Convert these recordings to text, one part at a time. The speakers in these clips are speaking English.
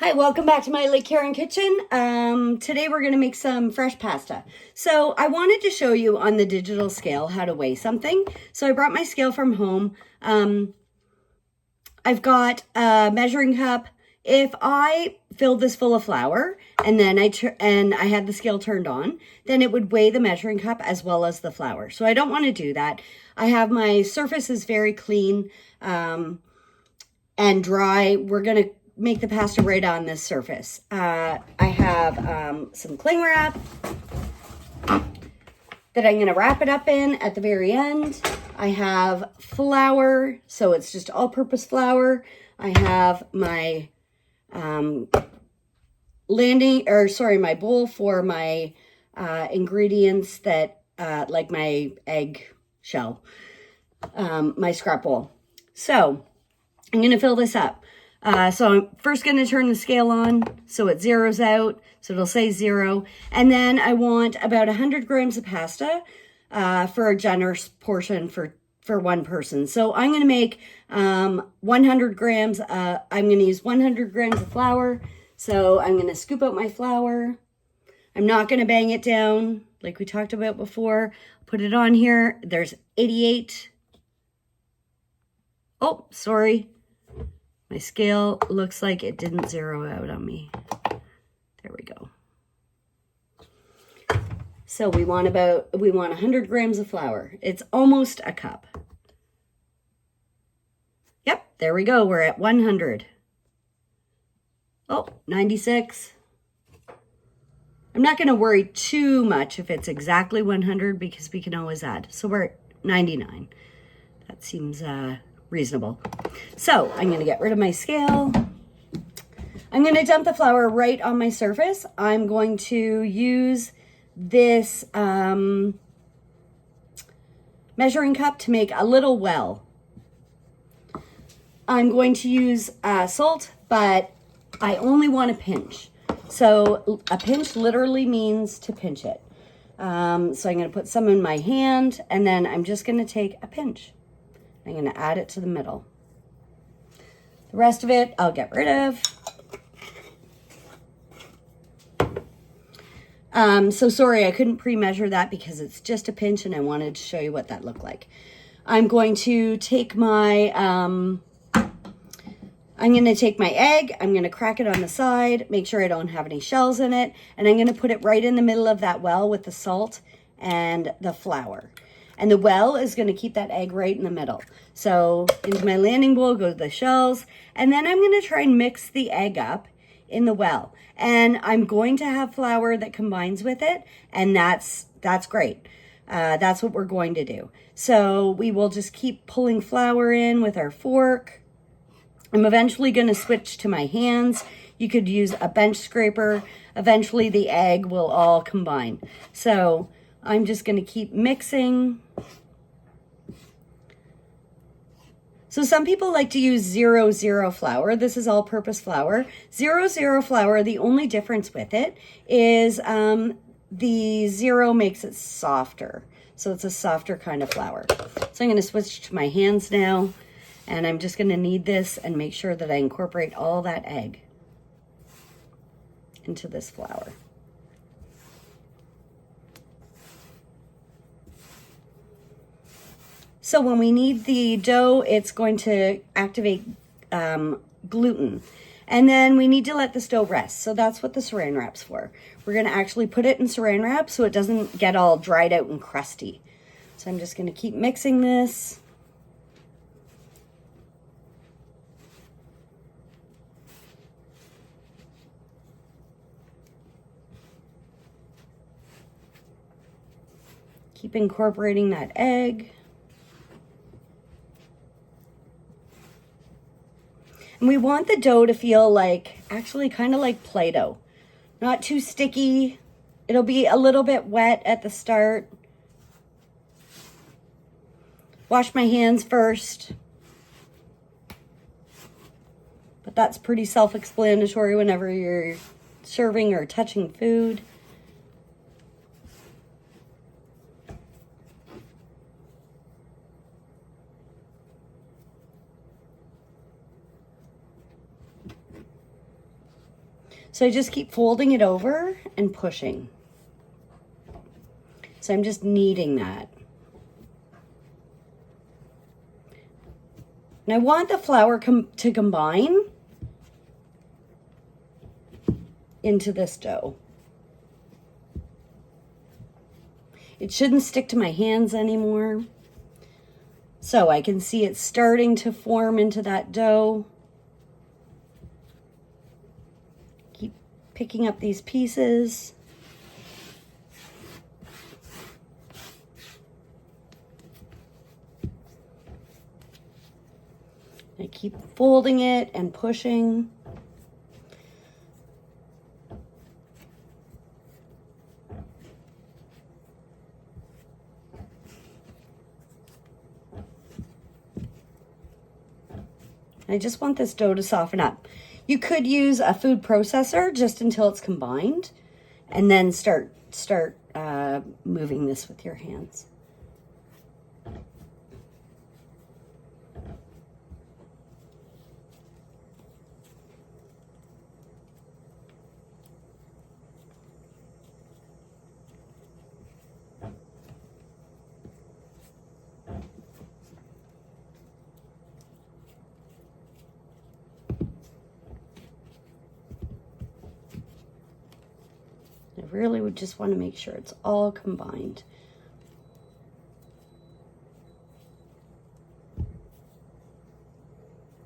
Hi, welcome back to my Lake Huron kitchen. Today we're going to make some fresh pasta. So I wanted to show you on the digital scale how to weigh something. So I brought my scale from home. I've got a measuring cup. If I filled this full of flour and then I had the scale turned on, then it would weigh the measuring cup as well as the flour. So I don't want to do that. I have my surface is very clean and dry. We're going to make the pasta right on this surface. I have some cling wrap that I'm going to wrap it up in at the very end. I have flour, so it's just all-purpose flour. I have my my bowl for my ingredients that like my egg shell, my scrap bowl. So I'm going to fill this up. So I'm first going to turn the scale on so it zeroes out, so it'll say 0. And then I want about 100 grams of pasta for a generous portion for one person. So I'm going to make 100 grams. I'm going to use 100 grams of flour. So I'm going to scoop out my flour. I'm not going to bang it down like we talked about before. Put it on here. There's 88. Oh, sorry. My scale looks like it didn't zero out on me. There we go. So we want 100 grams of flour. It's almost a cup. Yep, there we go. We're at 100. Oh, 96. I'm not going to worry too much if it's exactly 100 because we can always add. So we're at 99. That seems reasonable. So I'm going to get rid of my scale. I'm going to dump the flour right on my surface. I'm going to use this measuring cup to make a little well. I'm going to use salt, but I only want a pinch. So a pinch literally means to pinch it. So I'm going to put some in my hand, and then I'm just going to take a pinch. I'm going to add it to the middle. The rest of it, I'll get rid of. So sorry, I couldn't pre-measure that because it's just a pinch and I wanted to show you what that looked like. I'm going to take my, I'm going to take my egg, I'm going to crack it on the side, make sure I don't have any shells in it, and I'm going to put it right in the middle of that well with the salt and the flour. And the well is going to keep that egg right in the middle. So into my landing bowl go the shells. And then I'm going to try and mix the egg up in the well. And I'm going to have flour that combines with it. And that's great. That's what we're going to do. So we will just keep pulling flour in with our fork. I'm eventually going to switch to my hands. You could use a bench scraper. Eventually the egg will all combine. So I'm just going to keep mixing. So some people like to use 00 flour. This is all-purpose flour. 00 flour, the only difference with it is the 0 makes it softer. So it's a softer kind of flour. So I'm going to switch to my hands now, and I'm just going to knead this and make sure that I incorporate all that egg into this flour. So when we knead the dough, it's going to activate gluten. And then we need to let this dough rest. So that's what the saran wrap's for. We're going to actually put it in saran wrap so it doesn't get all dried out and crusty. So I'm just going to keep mixing this. Keep incorporating that egg. And we want the dough to feel like, actually kind of like Play-Doh. Not too sticky. It'll be a little bit wet at the start. Wash my hands first. But that's pretty self-explanatory whenever you're serving or touching food. So I just keep folding it over and pushing. So I'm just kneading that. And I want the flour to combine into this dough. It shouldn't stick to my hands anymore. So I can see it starting to form into that dough. Keep picking up these pieces. I keep folding it and pushing. I just want this dough to soften up. You could use a food processor just until it's combined, and then start moving this with your hands. I really would just want to make sure it's all combined.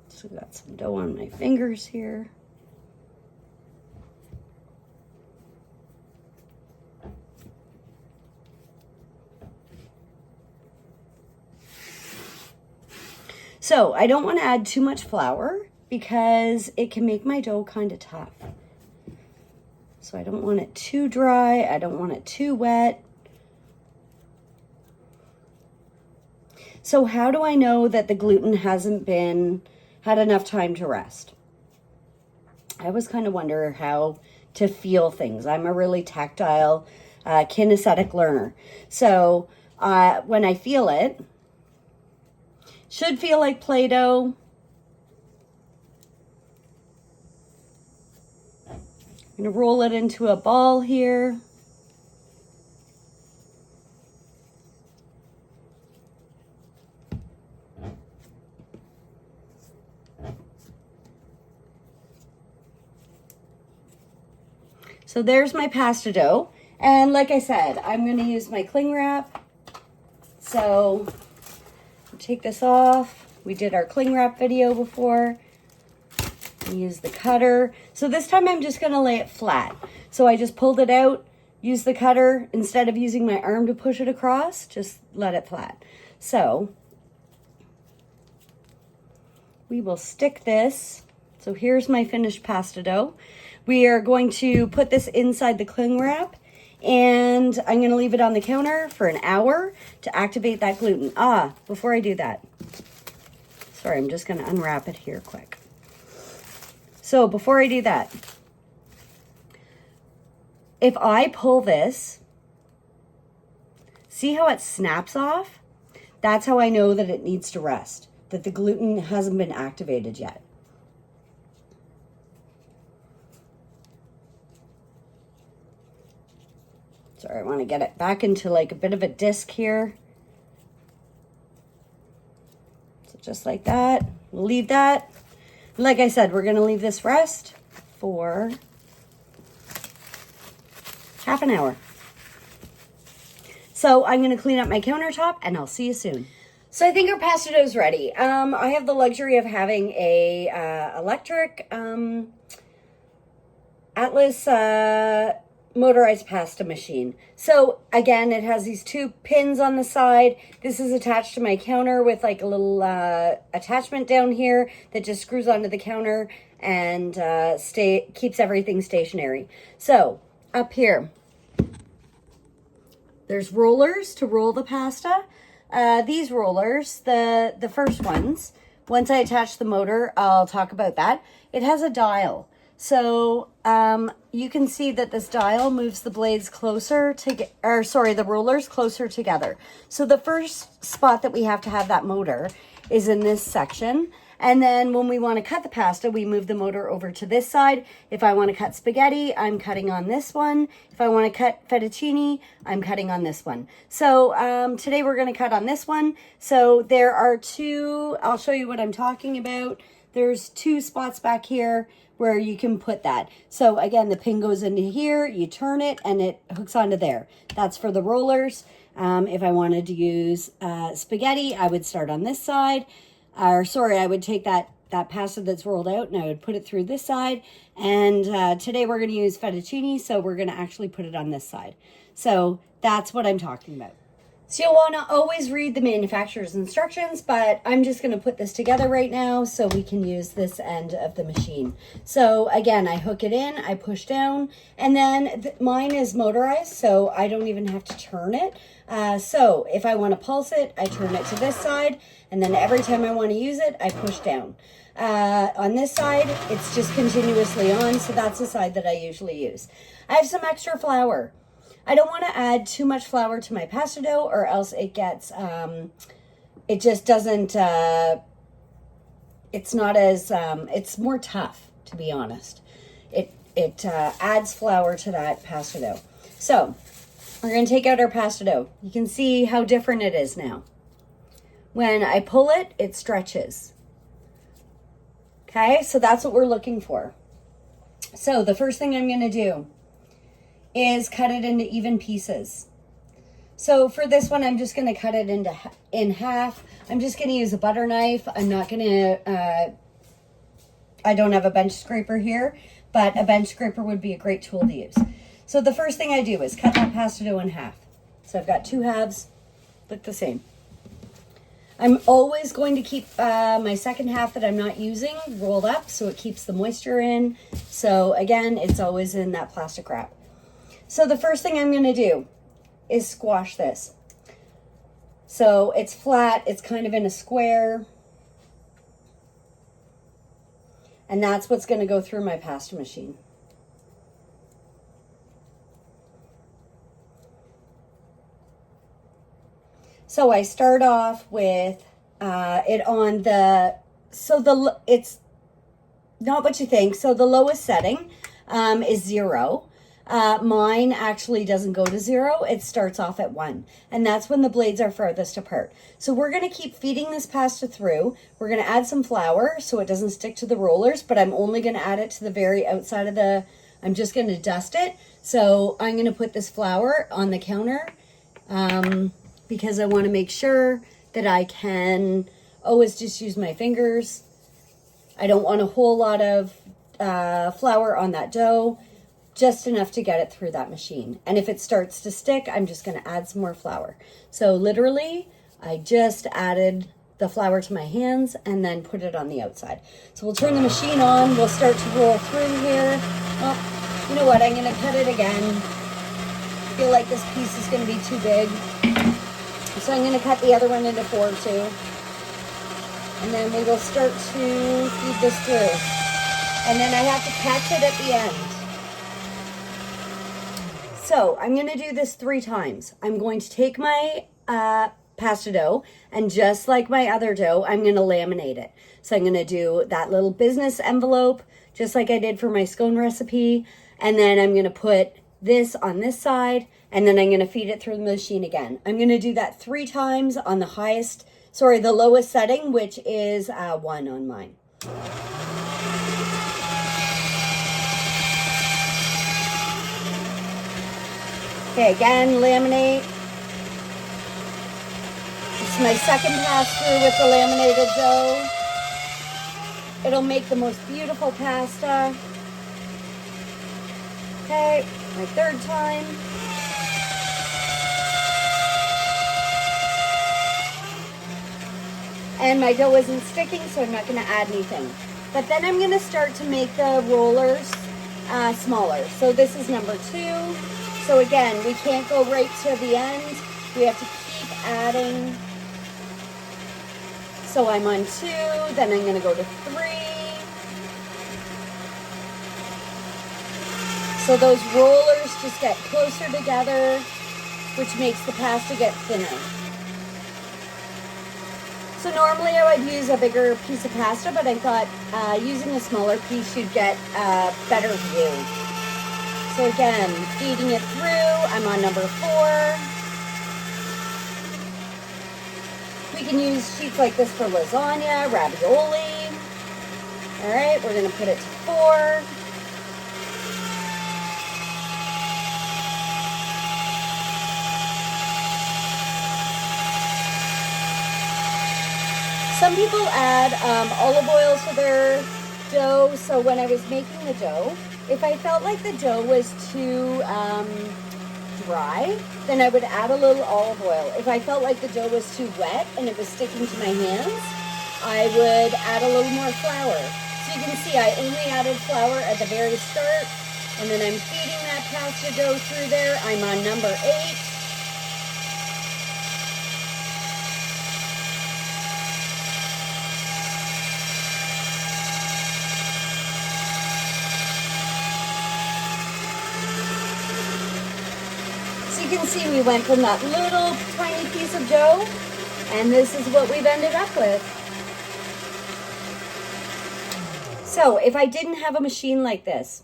So I got some dough on my fingers here. So I don't want to add too much flour because it can make my dough kind of tough. So I don't want it too dry. I don't want it too wet. So how do I know that the gluten hasn't had enough time to rest? I always kind of wonder how to feel things. I'm a really tactile, kinesthetic learner. So when I feel it, should feel like Play-Doh. I'm going to roll it into a ball here. So there's my pasta dough. And like I said, I'm going to use my cling wrap. So take this off. We did our cling wrap video before. Use the cutter. So this time I'm just going to lay it flat. So I just pulled it out, use the cutter. Instead of using my arm to push it across, just let it flat. So we will stick this. So here's my finished pasta dough. We are going to put this inside the cling wrap, and I'm going to leave it on the counter for an hour to activate that gluten. Before I do that, sorry, I'm just going to unwrap it here quick. So before I do that, if I pull this, see how it snaps off? That's how I know that it needs to rest, that the gluten hasn't been activated yet. Sorry, I want to get it back into like a bit of a disc here. So just like that, we'll leave that. Like I said, we're going to leave this rest for half an hour. So I'm going to clean up my countertop and I'll see you soon. So I think our pasta dough is ready. I have the luxury of having a electric Atlas motorized pasta machine. So again, it has these two pins on the side. This is attached to my counter with like a little attachment down here that just screws onto the counter and keeps everything stationary. So up here, there's rollers to roll the pasta. These rollers, the first ones, once I attach the motor, I'll talk about that. It has a dial. So you can see that this dial moves the blades closer the rollers closer together. So the first spot that we have to have that motor is in this section. And then when we want to cut the pasta, we move the motor over to this side. If I want to cut spaghetti, I'm cutting on this one. If I want to cut fettuccine, I'm cutting on this one. So today we're going to cut on this one. So there are two, I'll show you what I'm talking about. There's two spots back here where you can put that. So again, the pin goes into here, you turn it, and it hooks onto there. That's for the rollers. If I wanted to use spaghetti, I would start on this side. I would take that pasta that's rolled out and I would put it through this side. And today we're going to use fettuccine, so we're going to actually put it on this side. So that's what I'm talking about. So you'll want to always read the manufacturer's instructions, but I'm just going to put this together right now so we can use this end of the machine. So again, I hook it in, I push down, and then mine is motorized, so I don't even have to turn it. So if I want to pulse it, I turn it to this side, and then every time I want to use it, I push down. On this side, it's just continuously on, so that's the side that I usually use. I have some extra flour. I don't want to add too much flour to my pasta dough, or else it gets, it just doesn't, it's not as, it's more tough, to be honest. It adds flour to that pasta dough. So we're going to take out our pasta dough. You can see how different it is now. When I pull it, it stretches. Okay, so that's what we're looking for. So the first thing I'm going to do is cut it into even pieces. So for this one, I'm just going to cut it in half. I'm just going to use a butter knife. I'm not going to, I don't have a bench scraper here, but a bench scraper would be a great tool to use. So the first thing I do is cut that pasta dough in half. So I've got two halves, look the same. I'm always going to keep my second half that I'm not using rolled up so it keeps the moisture in. So again, it's always in that plastic wrap. So the first thing I'm going to do is squash this. So it's flat, it's kind of in a square. And that's what's going to go through my pasta machine. So I start off with it on the, it's not what you think. So the lowest setting is 0. Mine actually doesn't go to 0. It starts off at 1. And that's when the blades are farthest apart. So we're going to keep feeding this pasta through. We're going to add some flour so it doesn't stick to the rollers, but I'm only going to add it to the very outside of the, I'm just going to dust it. So I'm going to put this flour on the counter because I want to make sure that I can always just use my fingers. I don't want a whole lot of flour on that dough. Just enough to get it through that machine. And if it starts to stick, I'm just going to add some more flour. So literally, I just added the flour to my hands and then put it on the outside. So we'll turn the machine on. We'll start to roll through here. Oh, you know what? I'm going to cut it again. I feel like this piece is going to be too big. So I'm going to cut the other one into 4 too. And then we will start to feed this through. And then I have to catch it at the end. So I'm going to do this 3 times. I'm going to take my pasta dough, and just like my other dough, I'm going to laminate it. So I'm going to do that little business envelope, just like I did for my scone recipe. And then I'm going to put this on this side, and then I'm going to feed it through the machine again. I'm going to do that 3 times on the lowest setting, which is 1 on mine. Okay, again, laminate. This is my second pass through with the laminated dough. It'll make the most beautiful pasta. Okay, my 3rd time. And my dough isn't sticking, so I'm not going to add anything. But then I'm going to start to make the rollers smaller. So this is number 2. So again, we can't go right to the end. We have to keep adding. So I'm on 2, then I'm going to go to 3. So those rollers just get closer together, which makes the pasta get thinner. So normally I would use a bigger piece of pasta, but I thought using a smaller piece you'd get a better view. So again, feeding it through. I'm on number 4. We can use sheets like this for lasagna, ravioli. All right, we're gonna put it to 4. Some people add olive oil to their dough. So when I was making the dough, if I felt like the dough was too dry, then I would add a little olive oil. If I felt like the dough was too wet and it was sticking to my hands, I would add a little more flour. So you can see I only added flour at the very start, and then I'm feeding that pasta dough through there. I'm on number 8. You can see we went from that little tiny piece of dough, and this is what we've ended up with. So if I didn't have a machine like this,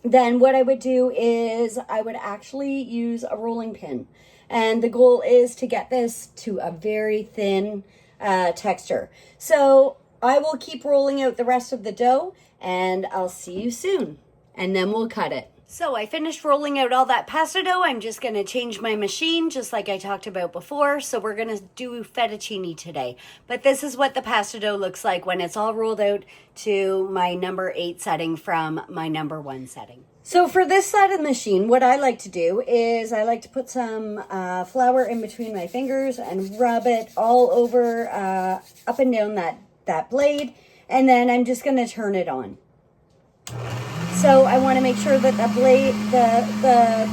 then what I would do is I would actually use a rolling pin. And the goal is to get this to a very thin texture. So I will keep rolling out the rest of the dough, and I'll see you soon. And then we'll cut it. So I finished rolling out all that pasta dough. I'm just going to change my machine just like I talked about before. So we're going to do fettuccine today. But this is what the pasta dough looks like when it's all rolled out to my number 8 setting from my number 1 setting. So for this side of the machine, what I like to do is I like to put some flour in between my fingers and rub it all over up and down that blade. And then I'm just going to turn it on. So I want to make sure that the blade, that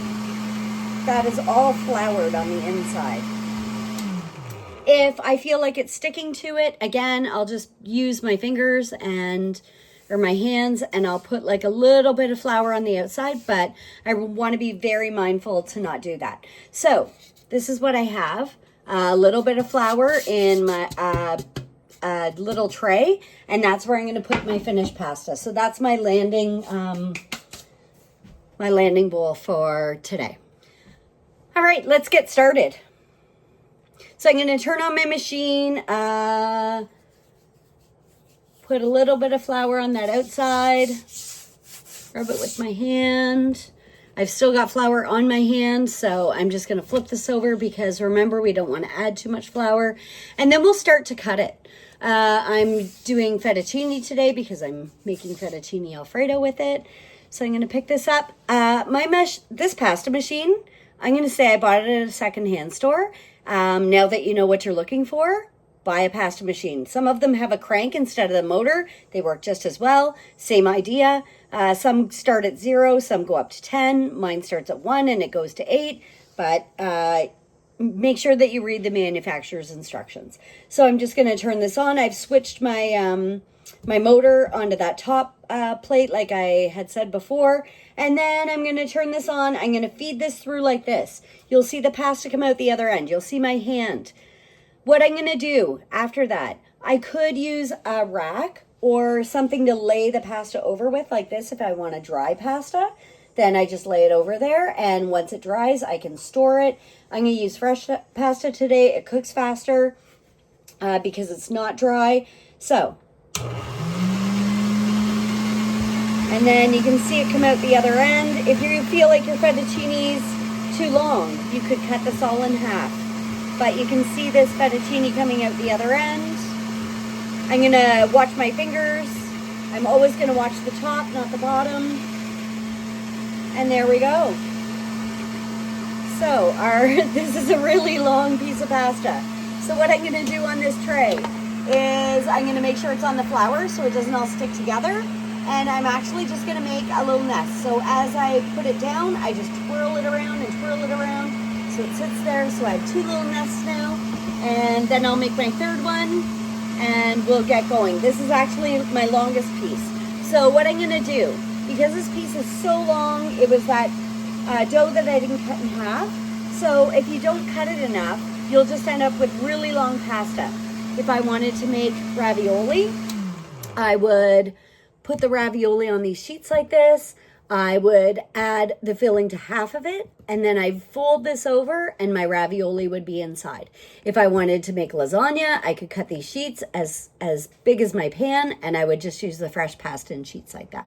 is all floured on the inside. If I feel like it's sticking to it, again, I'll just use my fingers or my hands, and I'll put like a little bit of flour on the outside, but I want to be very mindful to not do that. So this is what I have. A little bit of flour in my little tray, and that's where I'm going to put my finished pasta. So that's my landing bowl for today. All right, let's get started. So I'm going to turn on my machine, put a little bit of flour on that outside, rub it with my hand. I've still got flour on my hand, so I'm just going to flip this over because remember, we don't want to add too much flour. And then we'll start to cut it. I'm doing fettuccine today because I'm making fettuccine Alfredo with it. So I'm going to pick this up. This pasta machine, I'm going to say I bought it at a secondhand store. Now that you know what you're looking for, buy a pasta machine. Some of them have a crank instead of the motor. They work just as well. Same idea. Some start at 0, some go up to 10. Mine starts at 1 and it goes to 8. But make sure that you read the manufacturer's instructions. So I'm just going to turn this on. I've switched my my motor onto that top plate like I had said before. And then I'm going to turn this on. I'm going to feed this through like this. You'll see the pasta come out the other end. You'll see my hand. What I'm going to do after that, I could use a rack or something to lay the pasta over with like this if I want a dry pasta. Then I just lay it over there, and once it dries, I can store it. I'm going to use fresh pasta today. It cooks faster because it's not dry. So, and then you can see it come out the other end. If you feel like your fettuccine's too long, you could cut this all in half. But you can see this fettuccine coming out the other end. I'm going to watch my fingers. I'm always going to watch the top, not the bottom. And there we go. So this is a really long piece of pasta. So what I'm going to do on this tray is I'm going to make sure it's on the flour so it doesn't all stick together. And I'm actually just going to make a little nest. So as I put it down, I just twirl it around and twirl it around so it sits there. So I have 2 little nests now. And then I'll make my 3rd one and we'll get going. This is actually my longest piece. So what I'm going to do, because this piece is so long, it was that dough that I didn't cut in half. So if you don't cut it enough, you'll just end up with really long pasta. If I wanted to make ravioli, I would put the ravioli on these sheets like this. I would add the filling to half of it, and then I fold this over and my ravioli would be inside. If I wanted to make lasagna, I could cut these sheets as big as my pan, and I would just use the fresh pasta in sheets like that.